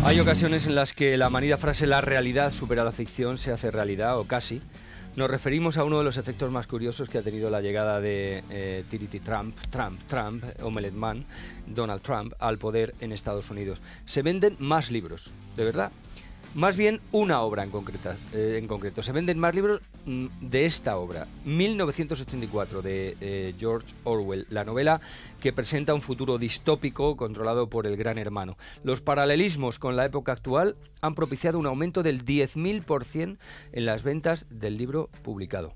Hay ocasiones en las que la manida frase "la realidad supera la ficción" se hace realidad, o casi. Nos referimos a uno de los efectos más curiosos que ha tenido la llegada de Trump, Omelette Man, Donald Trump, al poder en Estados Unidos. Se venden más libros, de verdad. Más bien una obra en concreto. Se venden más libros de esta obra, 1984, de George Orwell, la novela que presenta un futuro distópico controlado por el Gran Hermano. Los paralelismos con la época actual han propiciado un aumento del 10.000% en las ventas del libro publicado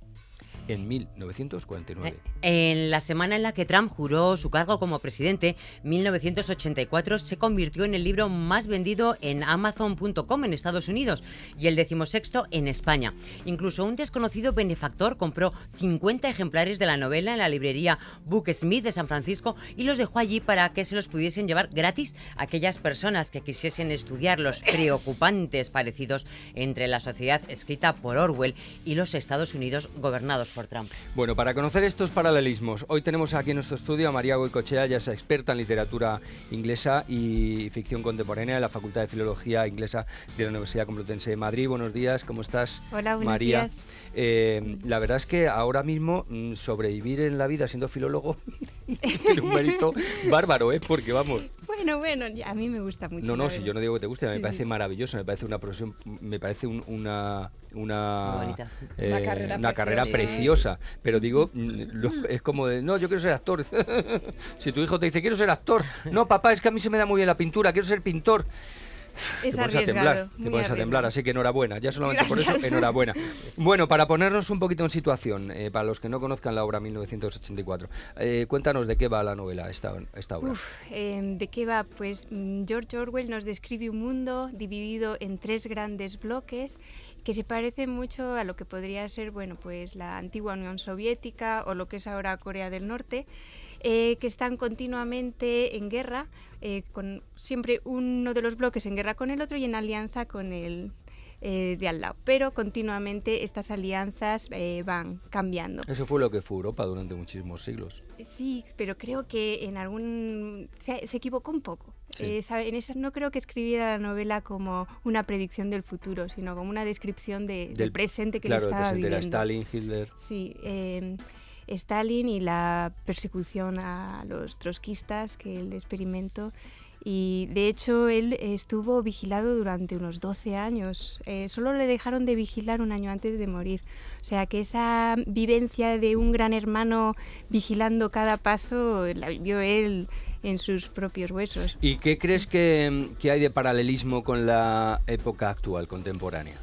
en 1949. En la semana en la que Trump juró su cargo como presidente, 1984, se convirtió en el libro más vendido en Amazon.com en Estados Unidos y el 16º en España. Incluso un desconocido benefactor compró 50 ejemplares de la novela en la librería Booksmith de San Francisco y los dejó allí para que se los pudiesen llevar gratis a aquellas personas que quisiesen estudiar los preocupantes parecidos entre la sociedad escrita por Orwell y los Estados Unidos gobernados por Trump. Bueno, para conocer estos paralelismos, hoy tenemos aquí en nuestro estudio a María Goicoechea. Ella es experta en literatura inglesa y ficción contemporánea de la Facultad de Filología Inglesa de la Universidad Complutense de Madrid. Buenos días, ¿cómo estás? Hola, buenos María. días. La verdad es que ahora mismo sobrevivir en la vida siendo filólogo tiene un mérito bárbaro, porque vamos... Bueno, a mí me gusta mucho. No, si yo no digo que te guste, me parece maravilloso, me parece una profesión, me parece una carrera preciosa, pero digo, es como de, no, yo quiero ser actor. Si tu hijo te dice, quiero ser actor, no, papá, es que a mí se me da muy bien la pintura, quiero ser pintor. Es te arriesgado. Te pones a temblar, así que enhorabuena, ya solamente por eso, enhorabuena. Bueno, para ponernos un poquito en situación, para los que no conozcan la obra 1984, cuéntanos de qué va la novela, esta obra. ¿De qué va? Pues George Orwell nos describe un mundo dividido en 3 grandes bloques que se parecen mucho a lo que podría ser, pues la antigua Unión Soviética o lo que es ahora Corea del Norte, que están continuamente en guerra, con siempre uno de los bloques en guerra con el otro y en alianza con el de al lado. Pero continuamente estas alianzas van cambiando. Eso fue lo que fue Europa durante muchísimos siglos. Sí, pero creo que en algún... se equivocó un poco. Sí. En esa no creo que escribiera la novela como una predicción del futuro, sino como una descripción del presente que le estaba viviendo. Claro, Stalin, Hitler... Sí, Stalin y la persecución a los trotskistas que él experimentó. Y de hecho él estuvo vigilado durante unos 12 años. Solo le dejaron de vigilar un año antes de morir. O sea que esa vivencia de un gran hermano vigilando cada paso la vivió él en sus propios huesos. ¿Y qué crees que hay de paralelismo con la época actual, contemporánea?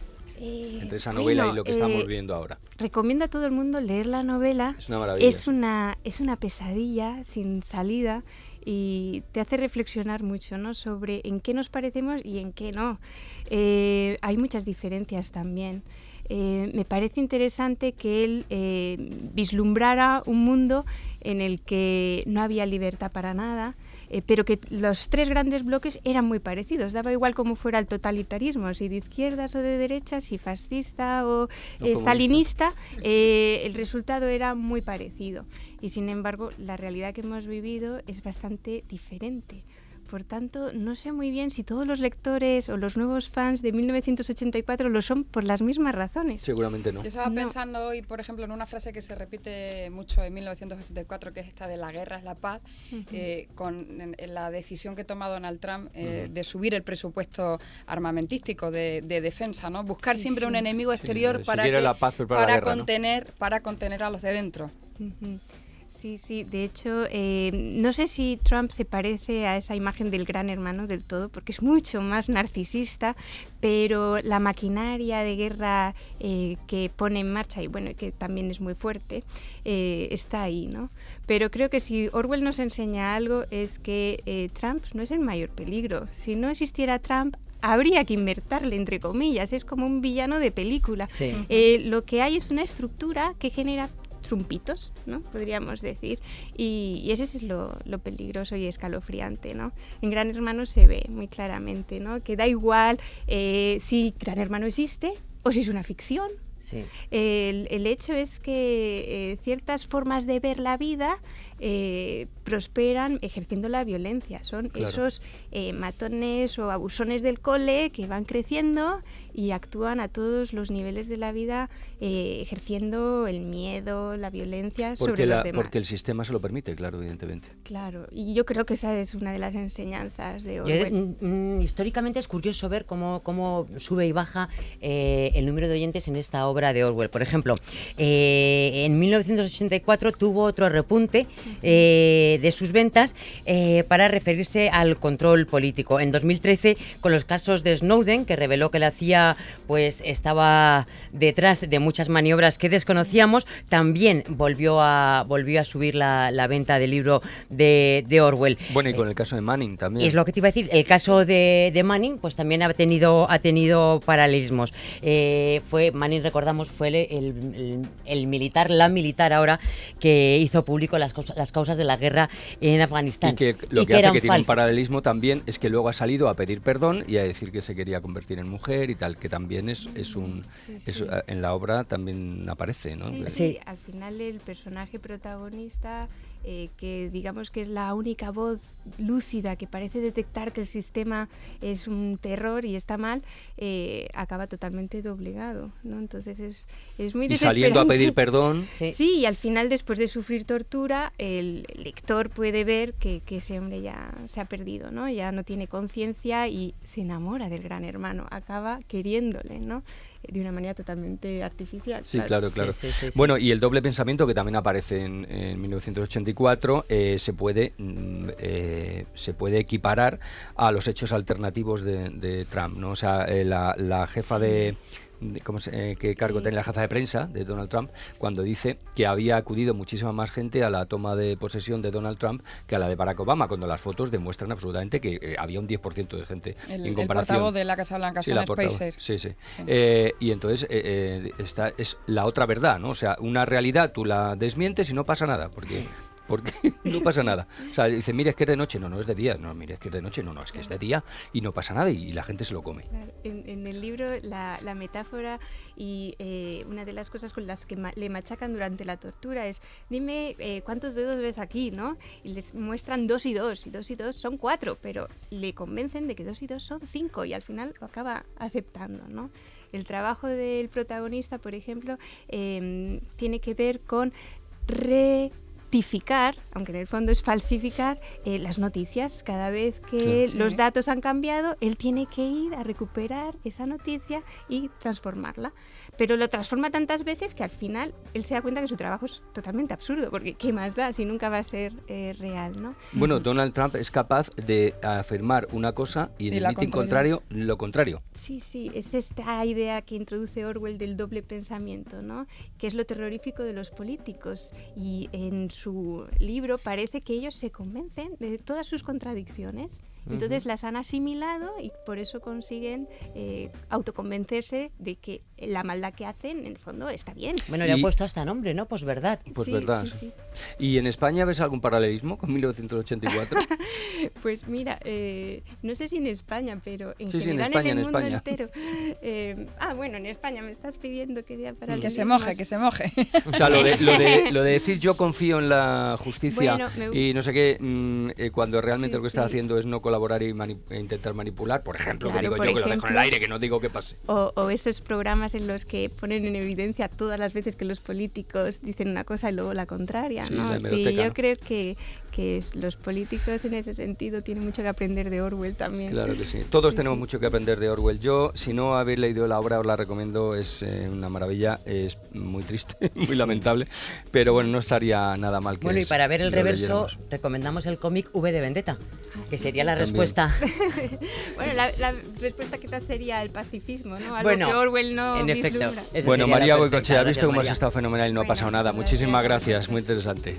Entre esa novela y lo que estamos viendo ahora. Recomiendo a todo el mundo leer la novela. Es una maravilla. Es una pesadilla sin salida y te hace reflexionar mucho, ¿no?, sobre en qué nos parecemos y en qué no. Hay muchas diferencias también. Me parece interesante que él vislumbrara un mundo en el que no había libertad para nada, pero que los 3 grandes bloques eran muy parecidos. Daba igual cómo fuera el totalitarismo, si de izquierdas o de derechas, si fascista o stalinista, el resultado era muy parecido. Y sin embargo, la realidad que hemos vivido es bastante diferente. Por tanto, no sé muy bien si todos los lectores o los nuevos fans de 1984 lo son por las mismas razones. Seguramente no. Yo estaba pensando hoy, por ejemplo, en una frase que se repite mucho en 1984, que es esta de "la guerra es la paz", con la decisión que toma Donald Trump de subir el presupuesto armamentístico de defensa, ¿no? Buscar siempre un enemigo exterior para contener a los de dentro. Sí, de hecho, no sé si Trump se parece a esa imagen del gran hermano del todo, porque es mucho más narcisista, pero la maquinaria de guerra que pone en marcha, y bueno, que también es muy fuerte, está ahí, ¿no? Pero creo que si Orwell nos enseña algo es que Trump no es el mayor peligro. Si no existiera Trump, habría que invertirle, entre comillas, es como un villano de película. Sí. Lo que hay es una estructura que genera trumpitos, ¿no?, podríamos decir, y ese es lo peligroso y escalofriante, ¿no? En Gran Hermano se ve muy claramente, ¿no?, que da igual si Gran Hermano existe o si es una ficción, Sí. El hecho es que ciertas formas de ver la vida prosperan ejerciendo la violencia. Son esos matones o abusones del cole que van creciendo y actúan a todos los niveles de la vida ejerciendo el miedo, la violencia sobre los demás. Porque el sistema se lo permite, claro, evidentemente. Claro, y yo creo que esa es una de las enseñanzas de Orwell. Históricamente es curioso ver cómo sube y baja el número de oyentes en esta obra de Orwell. Por ejemplo, en 1984 tuvo otro repunte de sus ventas para referirse al control político. En 2013, con los casos de Snowden, que reveló que la CIA pues estaba detrás de muchas maniobras que desconocíamos, también volvió a subir la venta del libro de Orwell. Bueno, y con el caso de Manning también. Es lo que te iba a decir. El caso de Manning pues también ha tenido paralelismos. Manning, recordamos, fue la militar ahora que hizo público las causas de la guerra en Afganistán. Y que lo que hace que tiene un paralelismo también es que luego ha salido a pedir perdón y a decir que se quería convertir en mujer y tal, que también en la obra también aparece, ¿no? Sí, al final el personaje protagonista, que digamos que es la única voz lúcida que parece detectar que el sistema es un terror y está mal, acaba totalmente doblegado, ¿no? Entonces es muy desesperante. Y saliendo a pedir perdón. Sí, y al final, después de sufrir tortura, el lector puede ver que ese hombre ya se ha perdido, ¿no? Ya no tiene conciencia y se enamora del gran hermano, acaba queriéndole, ¿no? De una manera totalmente artificial. Sí, claro. Sí. Bueno, y el doble pensamiento, que también aparece en 1984, se puede equiparar a los hechos alternativos de Trump, ¿no? O sea, la jefa de... ¿Qué cargo tiene la jefa de prensa de Donald Trump? Cuando dice que había acudido muchísima más gente a la toma de posesión de Donald Trump que a la de Barack Obama, cuando las fotos demuestran absolutamente que había un 10% de gente en comparación. El portavoz de la Casa Blanca, Sean Spicer. Sí. Y entonces esta es la otra verdad, ¿no? O sea, una realidad tú la desmientes y no pasa nada, porque no pasa nada. O sea, dice, mira, es que es de noche. No, es de día. No, mira, es que es de noche. No, es que es de día y no pasa nada y la gente se lo come. Claro. En el libro, la metáfora y una de las cosas con las que le machacan durante la tortura es, dime cuántos dedos ves aquí, ¿no? Y les muestran 2 y 2, y 2 y 2 son 4, pero le convencen de que 2 y 2 son 5 y al final lo acaba aceptando, ¿no? El trabajo del protagonista, por ejemplo, tiene que ver con rectificar, aunque en el fondo es falsificar, las noticias. Cada vez que los datos han cambiado, él tiene que ir a recuperar esa noticia y transformarla. Pero lo transforma tantas veces que al final él se da cuenta que su trabajo es totalmente absurdo, porque ¿qué más da si nunca va a ser real, ¿no? Bueno, Donald Trump es capaz de afirmar una cosa y en el mitin contrario, lo contrario. Sí, es esta idea que introduce Orwell del doble pensamiento, ¿no? Que es lo terrorífico de los políticos. Y en su libro parece que ellos se convencen de todas sus contradicciones. Entonces las han asimilado y por eso consiguen autoconvencerse de que la maldad que hacen en el fondo está bien. Bueno, le ha puesto hasta nombre, ¿no? Posverdad. Posverdad. Sí. ¿Y en España ves algún paralelismo con 1984? Pues mira, no sé si en España, pero en general en España, en el mundo España. entero. Bueno, en España me estás pidiendo que vea paralelismos. Que se moje. O sea, lo de decir yo confío en la justicia y no sé qué, cuando realmente lo que está haciendo es no colaborar e intentar manipular, por ejemplo, que digo yo que lo dejo en el aire, que no digo que pase. O esos programas en los que ponen en evidencia todas las veces que los políticos dicen una cosa y luego la contraria, ¿no? Sí, yo creo que los políticos en ese sentido tienen mucho que aprender de Orwell también. Claro que sí. Todos tenemos mucho que aprender de Orwell. Yo, si no habéis leído la obra, os la recomiendo. Es una maravilla. Es muy triste, muy lamentable. Pero bueno, no estaría nada mal que y para ver el reverso, recomendamos el cómic V de Vendetta, que sería la respuesta. Bueno, la respuesta quizás sería el pacifismo, ¿no? Algo que Orwell no en efecto. Bueno, María Goicoechea, has visto cómo has estado fenomenal y no ha pasado nada. Muchísimas gracias, muy interesante.